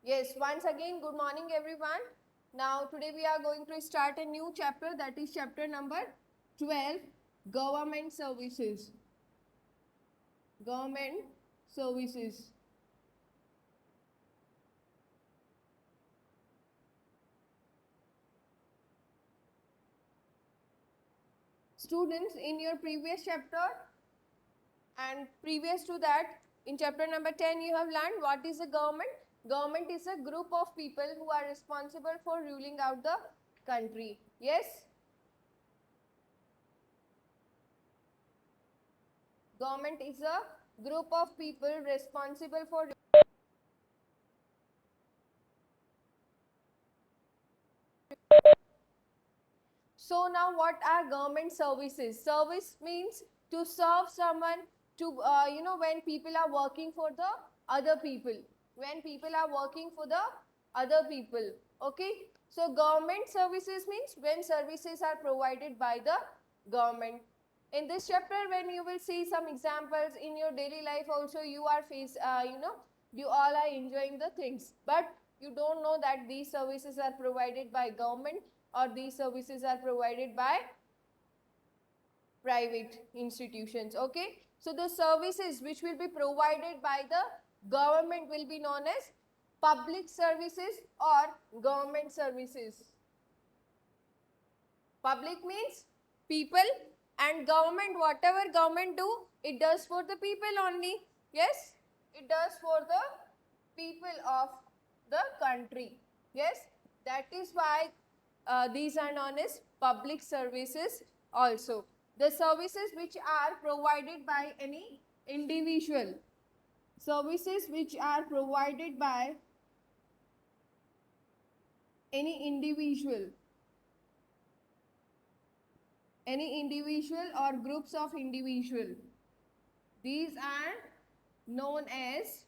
Yes, once again, good morning everyone. Now today we are going to start a new chapter, that is chapter number 12, Government Services. Government Services. Students, in your previous chapter and previous to that, in chapter number 10, you have learned what is a government. Government is a group of people who are responsible for ruling out the country. Yes? Government is a group of people responsible for. So now what are government services? Service means to serve someone, to when people are working for the other people. When people are working for the other people. Okay. So government services means when services are provided by the government. In this chapter, when you will see some examples in your daily life also, you are you all are enjoying the things, but you don't know that these services are provided by government or these services are provided by private institutions. Okay. So the services which will be provided by the government will be known as public services or government services. Public means people, and government, whatever government do, it does for the people only. Yes, it does for the people of the country. Yes, that is why these are known as public services also. The services which are provided by any individual. Services which are provided by any individual. Any individual or groups of individual. These are known as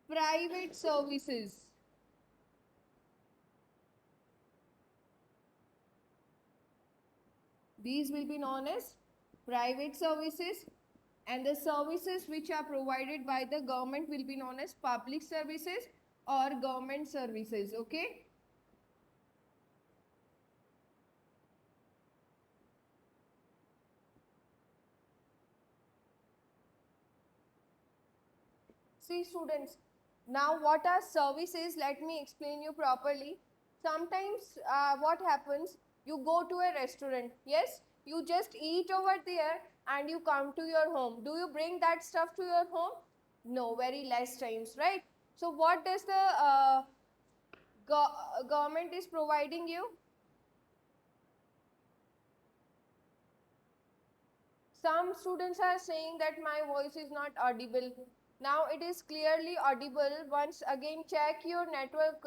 private services. These will be known as private services, and the services which are provided by the government will be known as public services or government services. Okay. See students, now what are services? Let me explain you properly. Sometimes what happens, you go to a restaurant, yes, you just eat over there and you come to your home. Do you bring that stuff to your home? No, very less times, right? So what does the government is providing you? Some students are saying that my voice is not audible. Now it is clearly audible. Once again check your network.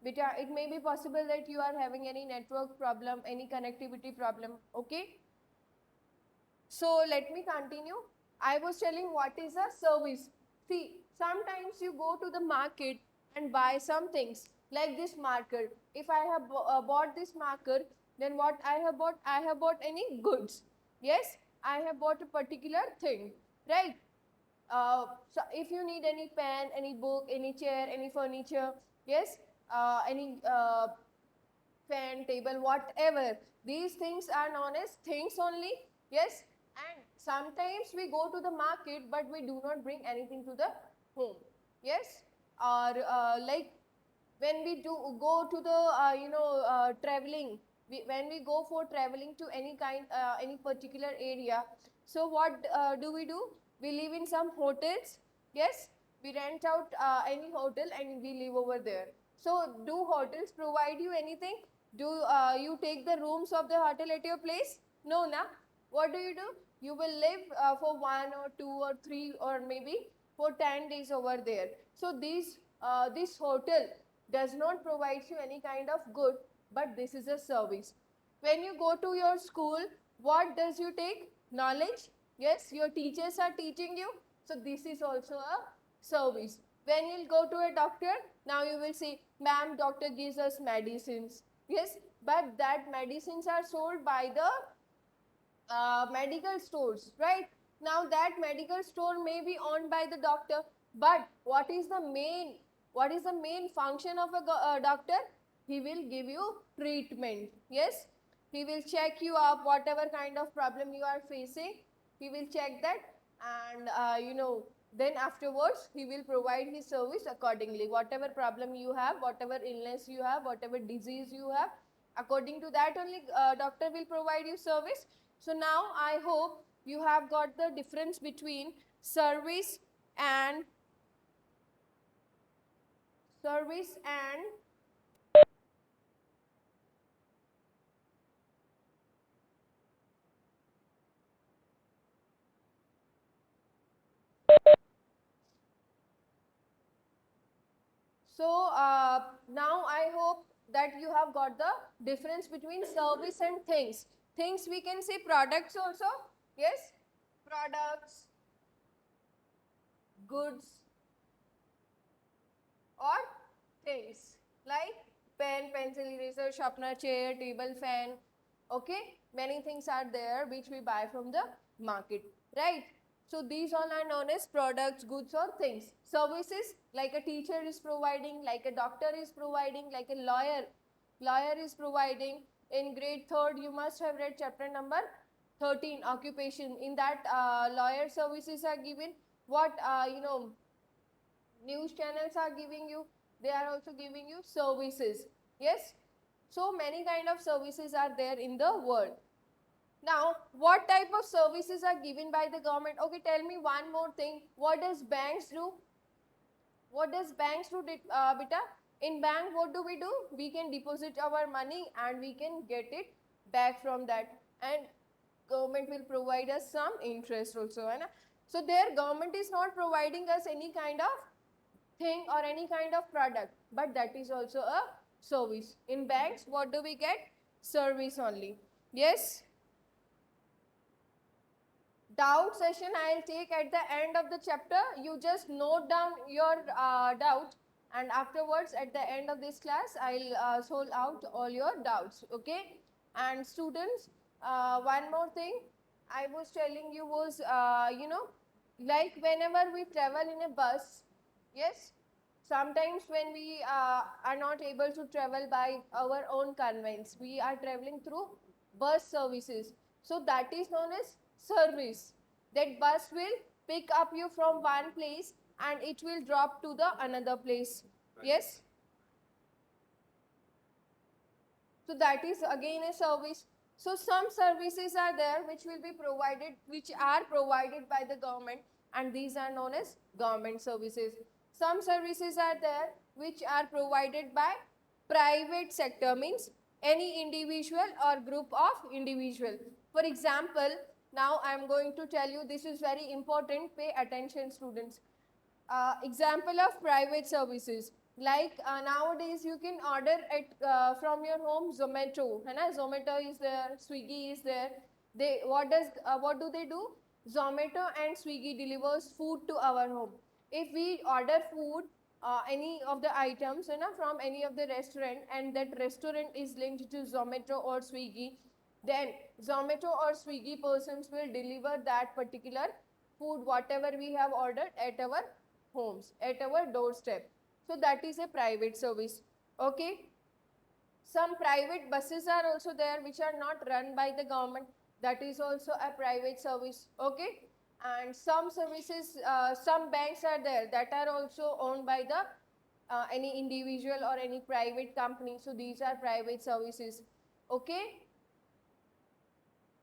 It may be possible that you are having any network problem, any connectivity problem. Okay. So let me continue. I was telling what is a service. See, sometimes you go to the market and buy some things like this marker. If I have bought this marker, then what I have bought? I have bought any goods. Yes, I have bought a particular thing, right? So if you need any pen, any book, any chair, any furniture, yes, any fan, table, whatever, these things are known as things only. Yes, and sometimes we go to the market but we do not bring anything to the home. Yes, or like when we do go to the traveling, when we go for traveling to any kind any particular area, so what do? We live in some hotels. Yes, we rent out any hotel and we live over there. So do hotels provide you anything? Do you take the rooms of the hotel at your place? No, na. What do? You will live for 1 or 2 or 3 or maybe for 10 days over there. So this hotel does not provide you any kind of good, but this is a service. When you go to your school, what does you take? Knowledge. Yes, your teachers are teaching you. So this is also a service. When you go to a doctor, now you will see, ma'am, doctor gives us medicines. Yes, but that medicines are sold by the medical stores, right? Now that medical store may be owned by the doctor, But what is the main function of a doctor? He will give you treatment. Yes, he will check you up, whatever kind of problem you are facing, he will check that, and then afterwards he will provide his service accordingly. Whatever problem you have, whatever illness you have, whatever disease you have, according to that only doctor will provide you service. So now I hope you have got the difference between service and service and so now I hope that you have got the difference between service and things. Things we can say products also. Yes, products, goods, or things like pen, pencil, eraser, sharpener, chair, table, fan. Okay, many things are there which we buy from the market, right? So these all are known as products, goods, or things. Services like a teacher is providing, like a doctor is providing, like a lawyer is providing. In grade 3rd you must have read chapter number 13, occupation. In that lawyer services are given. What news channels are giving you, they are also giving you services. Yes, so many kind of services are there in the world. Now what type of services are given by the government? Okay, tell me one more thing, what does banks do? What does banks do, beta? In bank what do? We can deposit our money and we can get it back from that, and government will provide us some interest also, hai na? So their government is not providing us any kind of thing or any kind of product, but that is also a service. In banks what do we get? Service only. Yes, doubt session I'll take at the end of the chapter. You just note down your doubt, and afterwards at the end of this class I'll solve out all your doubts. Okay, and students, one more thing I was telling you was like whenever we travel in a bus, yes, sometimes when we are not able to travel by our own conveyance, we are traveling through bus services. So that is known as service. That bus will pick up you from one place and it will drop to the another place. Yes. So that is again a service. So some services are there which will be provided, which are provided by the government, and these are known as government services. Some services are there which are provided by private sector, means any individual or group of individual. For example, now I am going to tell you, this is very important, pay attention students. Example of private services, like nowadays you can order it from your home, Zomato, है ना? Zomato is there, Swiggy is there. What do they do? Zomato and Swiggy delivers food to our home. If we order food, any of the items, from any of the restaurant, and that restaurant is linked to Zomato or Swiggy, then Zomato or Swiggy persons will deliver that particular food, whatever we have ordered, at our homes, at our doorstep. So that is a private service. Okay. Some private buses are also there which are not run by the government. That is also a private service. Okay. And some services, some banks are there that are also owned by the any individual or any private company. So these are private services. Okay.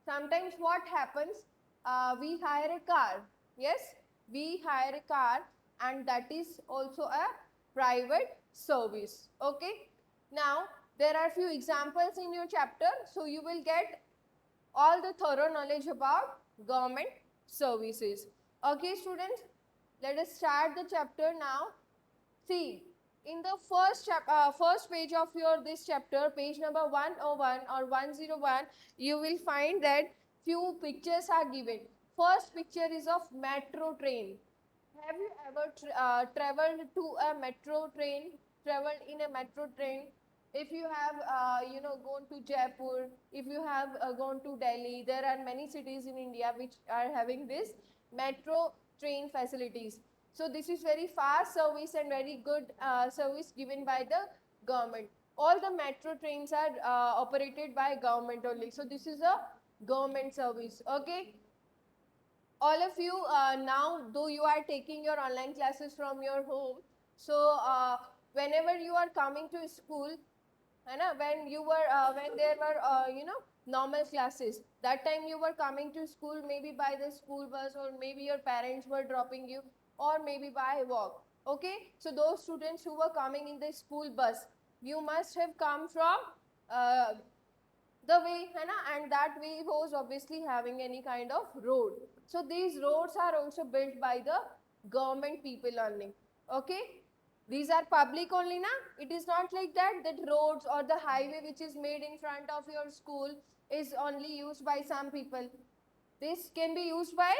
Sometimes what happens, we hire a car. Yes, we hire a car, and that is also a private service. Okay. Now there are few examples in your chapter, so you will get all the thorough knowledge about government services. Okay students, let us start the chapter now. See, in the first page of your this chapter, page number 101 or 101, you will find that few pictures are given. First picture is of metro train. Have you ever traveled to a metro train? Traveled in a metro train? If you have, gone to Jaipur, if you have gone to Delhi, there are many cities in India which are having this metro train facilities. So this is very fast service and very good service given by the government. All the metro trains are operated by government only. So this is a government service. Okay. All of you now, though you are taking your online classes from your home, so whenever you are coming to school, when there were normal classes, that time you were coming to school maybe by the school bus, or maybe your parents were dropping you, or maybe by walk. Okay, so those students who were coming in the school bus, you must have come from uh, the way, and that way was obviously having any kind of road. So these roads are also built by the government people only. Okay, these are public only, na? It is not like that roads or the highway which is made in front of your school is only used by some people. This can be used by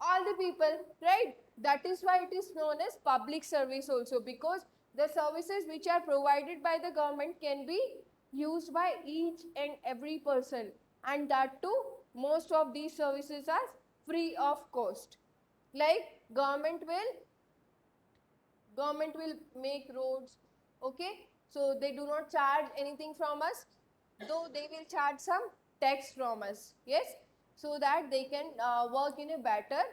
all the people, right? That is why it is known as public service also, because the services which are provided by the government can be used by each and every person, and that too, most of these services are free of cost. Like government will make roads, okay, so they do not charge anything from us, though they will charge some tax from us, yes, so that they can work in a better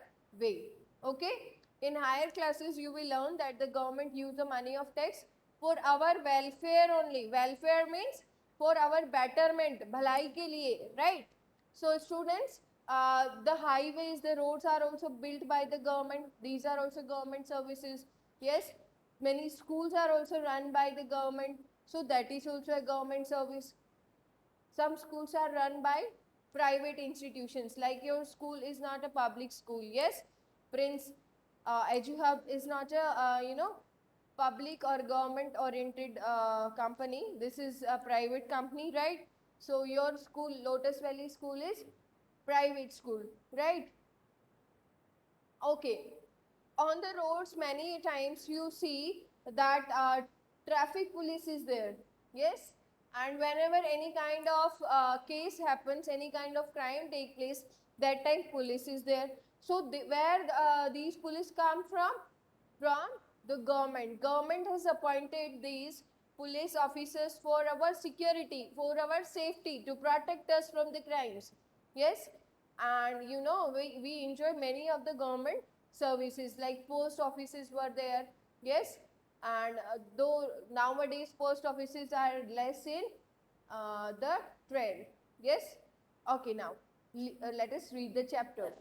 way. Okay, in higher classes you will learn that the government use the money of tax for our welfare only. Welfare means for our betterment, bhalai ke liye, right? So students, the highways, the roads are also built by the government. These are also government services. Yes, many schools are also run by the government. So that is also a government service. Some schools are run by private institutions, like your school is not a public school. Yes, Prince EduHub is not a public or government oriented company. This is a private company, right? So your school, Lotus Valley School, is private school, right? Okay. On the roads, many times you see that traffic police is there. Yes. And whenever any kind of case happens, any kind of crime take place, that time police is there. So where these police come from? From the government. Government has appointed these police officers for our security, for our safety, to protect us from the crimes. Yes, and we enjoy many of the government services, like post offices were there. Yes, and though nowadays post offices are less in the trend. Yes, okay, now let us read the chapter.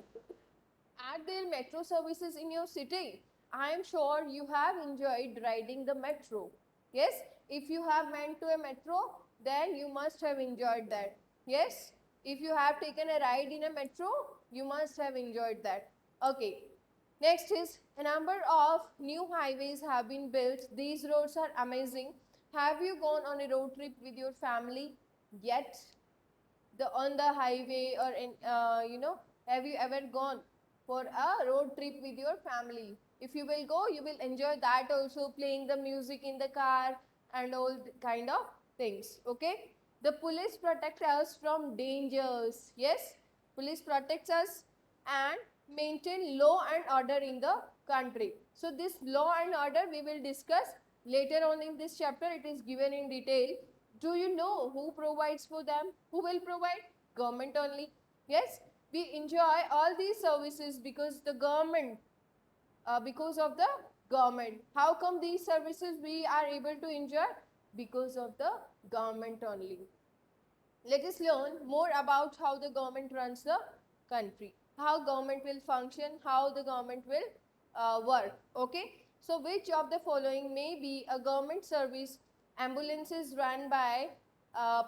Are there metro services in your city? I am sure you have enjoyed riding the metro. Yes, if you have went to a metro, then you must have enjoyed that. Yes, if you have taken a ride in a metro, you must have enjoyed that. Okay, next is a number of new highways have been built. These roads are amazing. Have you gone on a road trip with your family yet? On the highway, or in have you ever gone for a road trip with your family? If you will go, you will enjoy that also, playing the music in the car and all kind of things. Okay, the police protect us from dangers. Yes, police protects us and maintain law and order in the country. So this law and order we will discuss later on in this chapter. It is given in detail. Do you know who provides for them? Who will provide? Government only. Yes, we enjoy all these services because the government, because of the government. How come these services we are able to enjoy? Because of the government only. Let us learn more about how the government runs the country, how government will function, how the government will work. Okay, so which of the following may be a government service? Ambulances run by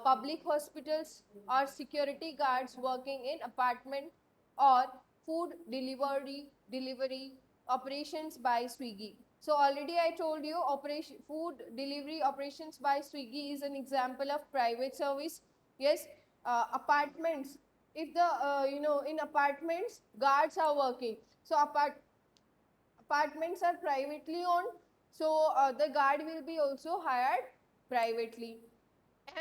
public hospitals, or security guards working in apartment, or food delivery operations by Swiggy. So already I told you, food delivery operations by Swiggy is an example of private service. Yes, apartments. If the in apartments guards are working, so apartments are privately owned, so the guard will be also hired privately.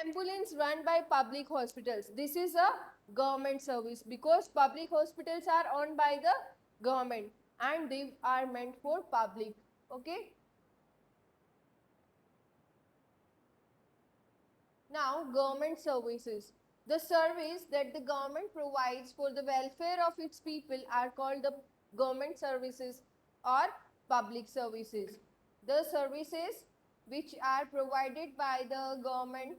Ambulance run by public hospitals. This is a government service because public hospitals are owned by the government. and they are meant for public. Okay. Now, government services. The service that the government provides for the welfare of its people are called the government services or public services. The services which are provided by the government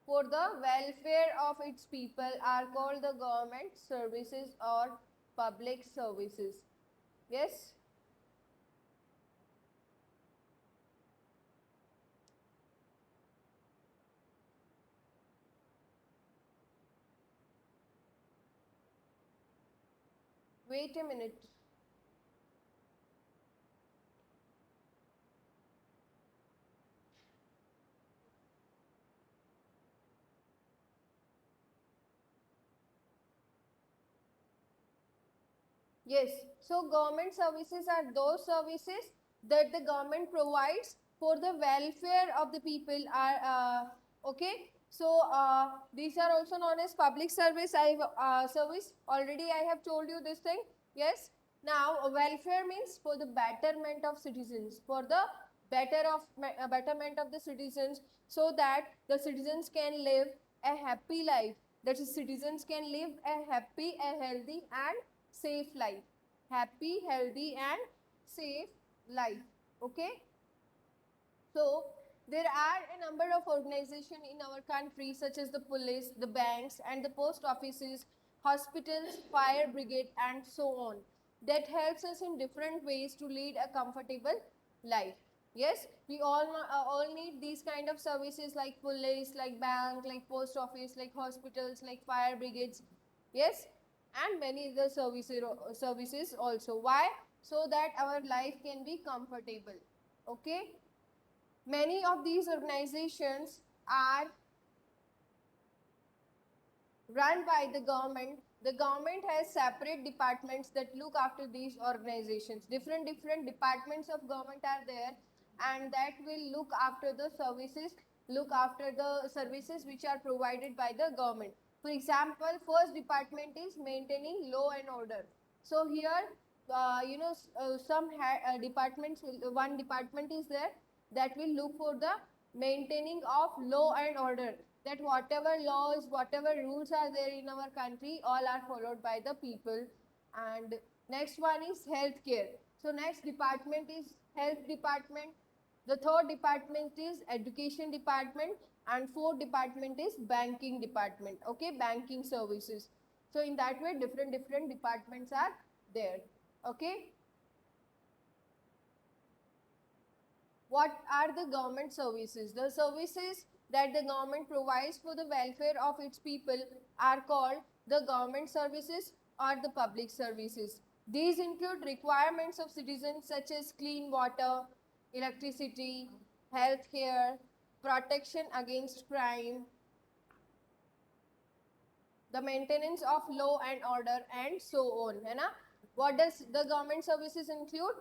for the welfare of its people are called the government services or public services. Yes? Wait a minute. Yes, so government services are those services that the government provides for the welfare of the people are okay. So these are also known as public service. Service already I have told you this thing. Yes. Now welfare means for the betterment of citizens, for the betterment of the citizens, so that the citizens can live a happy life. That is, citizens can live a happy, a healthy, and safe life. Happy, healthy, and safe life. Okay. So there are a number of organizations in our country, such as the police, the banks, and the post offices, hospitals, fire brigade, and so on, that helps us in different ways to lead a comfortable life. Yes, we all need these kind of services like police, like bank, like post office, like hospitals, like fire brigades. Yes, and many other services also. Why? So that our life can be comfortable. Okay. Many of these organizations are run by the government. The government has separate departments that look after these organizations. Different departments of government are there, and that will look after the services which are provided by the government. For example, first department is maintaining law and order. So here, some departments, one department is there that will look for the maintaining of law and order, that whatever laws, whatever rules are there in our country, all are followed by the people. And next one is healthcare. So next department is health department. The third department is education department, and fourth department is banking department. Okay, banking services. So in that way, different departments are there. Okay. What are the government services? The services that the government provides for the welfare of its people are called the government services or the public services. These include requirements of citizens such as clean water, electricity, health care, protection against crime, the maintenance of law and order, and so on. है ना? What does the government services include?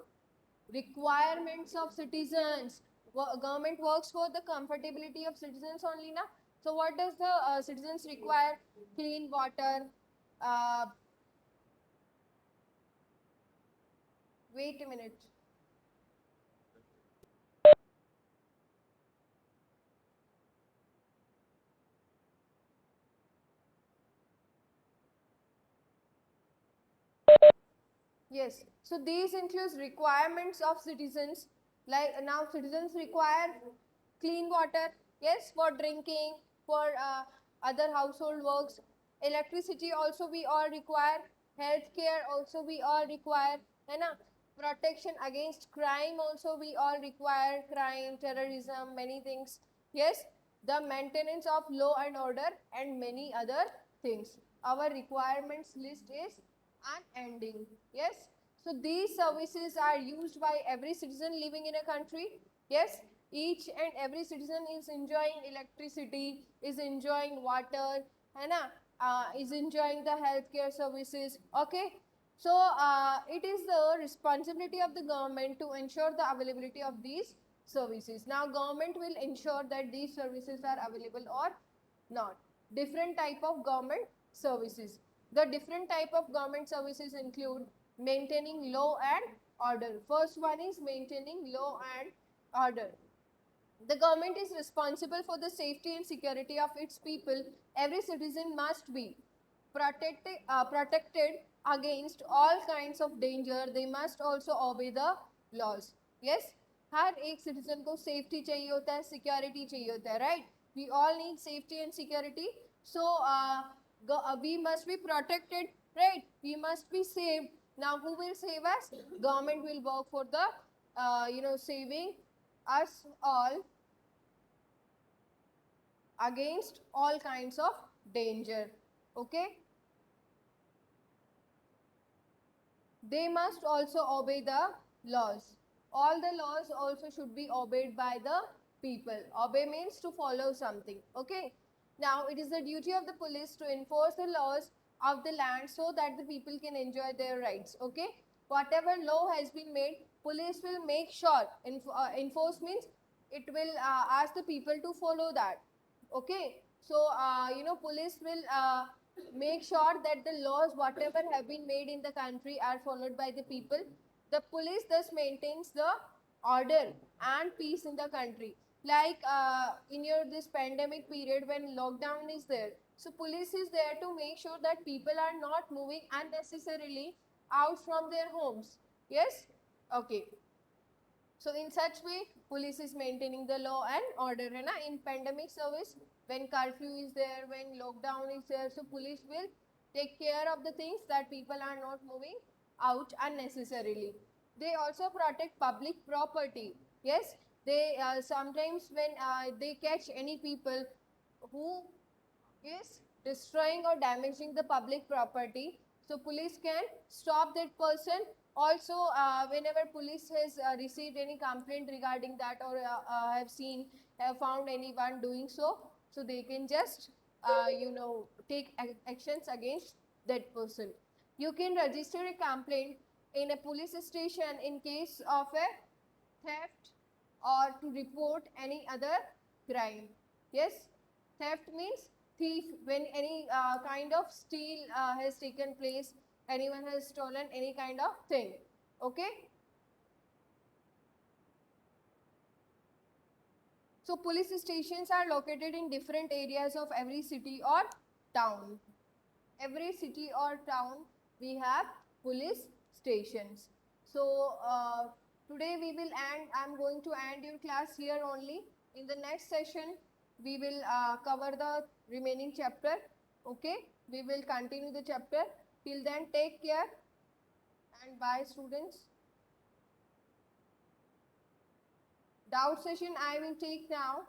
Requirements of citizens. Government works for the comfortability of citizens only, na? So what does the citizens require? Clean water. Uh, Wait a minute. Yes. So these includes requirements of citizens. Like now citizens require clean water, yes, for drinking, for other household works. Electricity also we all require. Healthcare also we all require. है ना? Protection against crime also we all require. Crime, terrorism, many things. Yes. The maintenance of law and order and many other things. Our requirements list is unending. Yes. So these services are used by every citizen living in a country. Yes. Each and every citizen is enjoying electricity, is enjoying water, है ना? Is enjoying the healthcare services. Okay. So it is the responsibility of the government to ensure the availability of these services. Now government will ensure that these services are available or not. Different type of government services. The different type of government services include maintaining law and order. First one is maintaining law and order. The government is responsible for the safety and security of its people. Every citizen must be protected against all kinds of danger. They must also obey the laws. Yes, हर एक citizen को safety चाहिए होता है, security चाहिए होता है, right? We all need safety and security. So we must be protected, right? We must be saved. Now who will save us? Government will work for the saving us all against all kinds of danger. Okay, they must also obey the laws. All the laws also should be obeyed by the people. Obey means to follow something. Okay, now it is the duty of the police to enforce the laws of the land so that the people can enjoy their rights. Okay, whatever law has been made, police will make sure. Enforce means it will ask the people to follow that. Okay, so police will make sure that the laws whatever have been made in the country are followed by the people. The police thus maintains the order and peace in the country. Like in this pandemic period when lockdown is there, so police is there to make sure that people are not moving unnecessarily out from their homes. Yes, okay. So in such way, police is maintaining the law and order. है ना? In pandemic service, when curfew is there, when lockdown is there, so police will take care of the things that people are not moving out unnecessarily. They also protect public property. Yes, they sometimes when they catch any people who is destroying or damaging the public property, so police can stop that person. Also whenever police has received any complaint regarding that or have found anyone doing so, so they can just take actions against that person. You can register a complaint in a police station in case of a theft or to report any other crime. Yes, theft means thief. When any kind of steal has taken place, anyone has stolen any kind of thing. Okay, so police stations are located in different areas of every city or town. Every city or town we have police stations. So today we will end, I'm going to end your class here only. In the next session we will cover the remaining chapter. Okay, we will continue the chapter. Till then, take care and bye students. Doubt session I will take now.